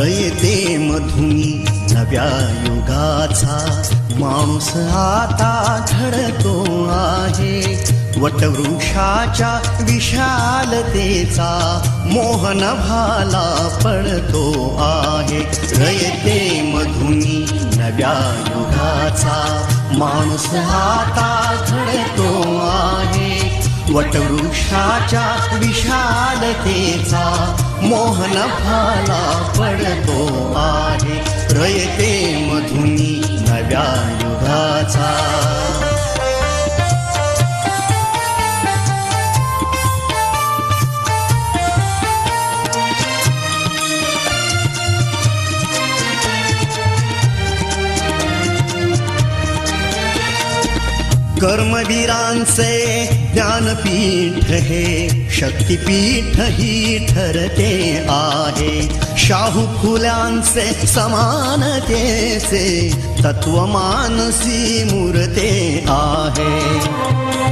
रयते मधुनी नव्या युगाचा माणूस आता घडतो आहे. वटवृक्षाच्या विशालतेचा मोहन भाला पडतो आहे. रयते मधुनी नव्या युगाचा माणूस आता घडतो आहे. वटवृक्षाच्या विशालतेचा मोहन भाला पडतो आहे. रयते मधुनी नव्या युगाचा. कर्मवीरांचे ज्ञानपीठ हे शक्तिपीठ ही ठरते आहे. शाहू फुल्यांचे समानतेचे तत्व मानसी मूर्ते आहे.